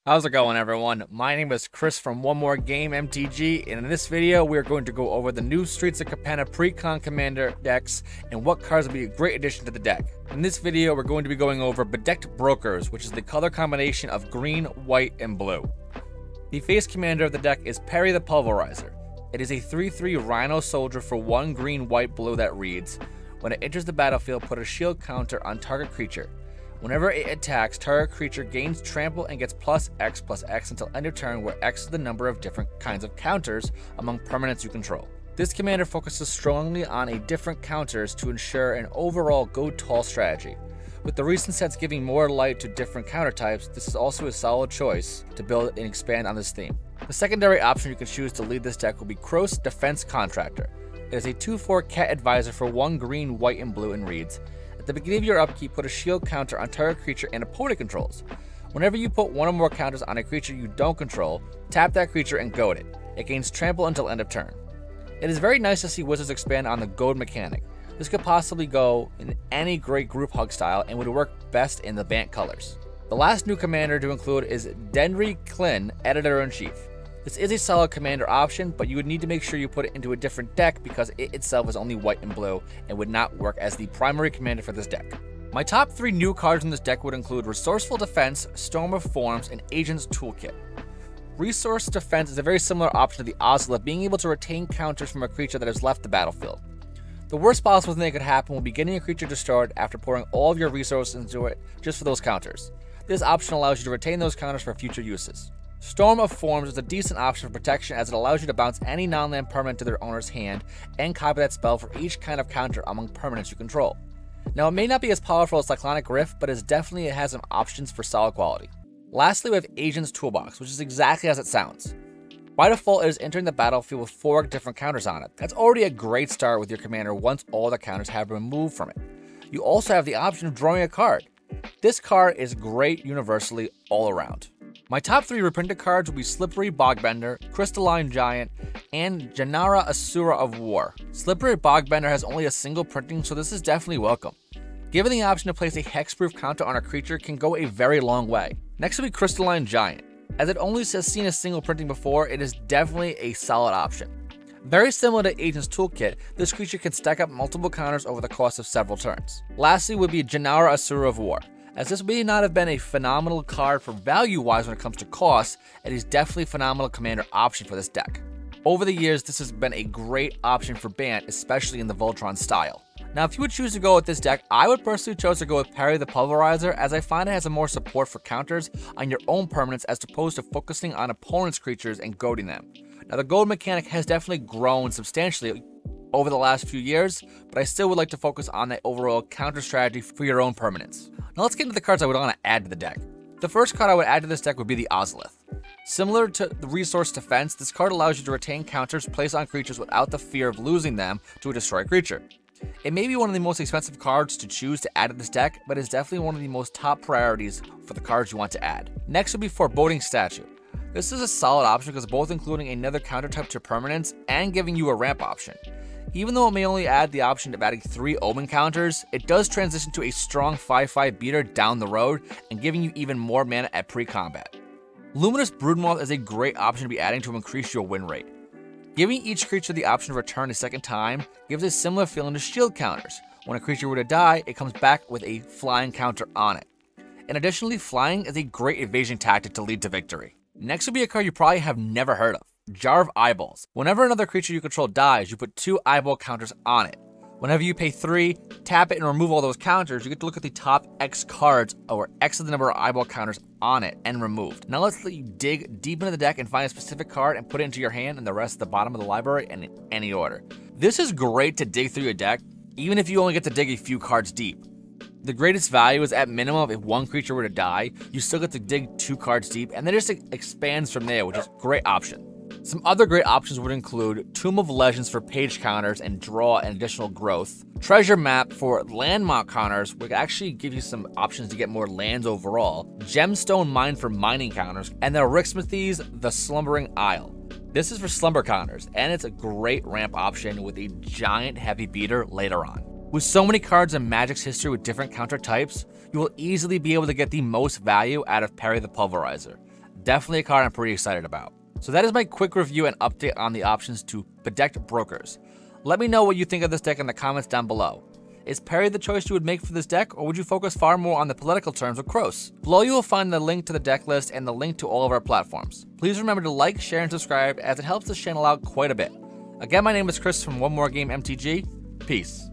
How's it going, everyone? My name is Chris from One More Game MTG, and in this video we are going to go over the new Streets of Capenna pre-con commander decks and what cards will be a great addition to the deck. In this video we're going to be going over Bedecked Brokers, which is the color combination of green, white, and blue. The face commander of the deck is Perry the Pulverizer. It is a 3/3 Rhino Soldier for 1 green, white, blue that reads, when it enters the battlefield, put a shield counter on target creature. Whenever it attacks, target creature gains trample and gets +X/+X until end of turn, where X is the number of different kinds of counters among permanents you control. This commander focuses strongly on different counters to ensure an overall go tall strategy. With the recent sets giving more light to different counter types, this is also a solid choice to build and expand on this theme. The secondary option you can choose to lead this deck will be Kroos Defense Contractor. It is a 2/4 Cat Advisor for 1 green, white, and blue and reads, at the beginning of your upkeep, put a shield counter on target creature and opponent controls. Whenever you put one or more counters on a creature you don't control, tap that creature and goad it. It gains trample until end of turn. It is very nice to see Wizards expand on the goad mechanic. This could possibly go in any great group hug style and would work best in the Bant colors. The last new commander to include is Dendry Klin, Editor-in-Chief. This is a solid commander option, but you would need to make sure you put it into a different deck because it itself is only white and blue and would not work as the primary commander for this deck. My top 3 new cards in this deck would include Resourceful Defense, Storm of Forms, and Agent's Toolkit. Resource Defense is a very similar option to the Ozolith, being able to retain counters from a creature that has left the battlefield. The worst possible thing that could happen would be getting a creature destroyed after pouring all of your resources into it just for those counters. This option allows you to retain those counters for future uses. Storm of Forms is a decent option for protection as it allows you to bounce any non-land permanent to their owner's hand and copy that spell for each kind of counter among permanents you control. Now, it may not be as powerful as Cyclonic Rift, but it has some options for solid quality. Lastly, we have Agent's Toolbox, which is exactly as it sounds. By default, it is entering the battlefield with 4 different counters on it. That's already a great start with your commander once all the counters have been removed from it. You also have the option of drawing a card. This card is great universally all around. My top 3 reprinted cards will be Slippery Bogbender, Crystalline Giant, and Janara Asura of War. Slippery Bogbender has only a single printing, so this is definitely welcome. Given the option to place a hexproof counter on a creature can go a very long way. Next will be Crystalline Giant. As it only has seen a single printing before, it is definitely a solid option. Very similar to Agent's Toolkit, this creature can stack up multiple counters over the course of several turns. Lastly would be Janara Asura of War. As this may not have been a phenomenal card for value-wise when it comes to cost, it is definitely a phenomenal commander option for this deck. Over the years, this has been a great option for Bant, especially in the Voltron style. Now, if you would choose to go with this deck, I would personally choose to go with Perry the Pulverizer, as I find it has a more support for counters on your own permanents as opposed to focusing on opponents' creatures and goading them. Now, the goad mechanic has definitely grown substantially over the last few years, but I still would like to focus on that overall counter strategy for your own permanents. Now let's get into the cards I would want to add to the deck. The first card I would add to this deck would be the Ozolith. Similar to the Resource Defense, this card allows you to retain counters placed on creatures without the fear of losing them to a destroyed creature. It may be one of the most expensive cards to choose to add to this deck, but it's definitely one of the most top priorities for the cards you want to add. Next would be Foreboding Statue. This is a solid option because both including another counter type to permanents and giving you a ramp option. Even though it may only add the option of adding 3 Omen counters, it does transition to a strong 5/5 beater down the road and giving you even more mana at pre-combat. Luminous Broodmoth is a great option to be adding to increase your win rate. Giving each creature the option to return a second time gives a similar feeling to shield counters. When a creature were to die, it comes back with a flying counter on it. And additionally, flying is a great evasion tactic to lead to victory. Next would be a card you probably have never heard of. Jar of Eyeballs. Whenever another creature you control dies, you put 2 eyeball counters on it. Whenever you pay 3, tap it and remove all those counters, you get to look at the top X cards, or X is the number of eyeball counters on it, and removed. Now let's let you dig deep into the deck and find a specific card and put it into your hand and the rest at the bottom of the library and in any order. This is great to dig through your deck, even if you only get to dig a few cards deep. The greatest value is at minimum if one creature were to die, you still get to dig 2 cards deep, and then it just expands from there, which is a great option. Some other great options would include Tomb of Legends for page counters and draw and additional growth, Treasure Map for landmark counters, which actually give you some options to get more lands overall, Gemstone Mine for mining counters, and the Rixmathes, the Slumbering Isle. This is for slumber counters, and it's a great ramp option with a giant heavy beater later on. With so many cards in Magic's history with different counter types, you will easily be able to get the most value out of Perry the Pulverizer. Definitely a card I'm pretty excited about. So that is my quick review and update on the options to Bedecked Brokers. Let me know what you think of this deck in the comments down below. Is Perry the choice you would make for this deck, or would you focus far more on the political terms of Kroos? Below you will find the link to the deck list and the link to all of our platforms. Please remember to like, share, and subscribe, as it helps this channel out quite a bit. Again, my name is Chris from One More Game MTG. Peace.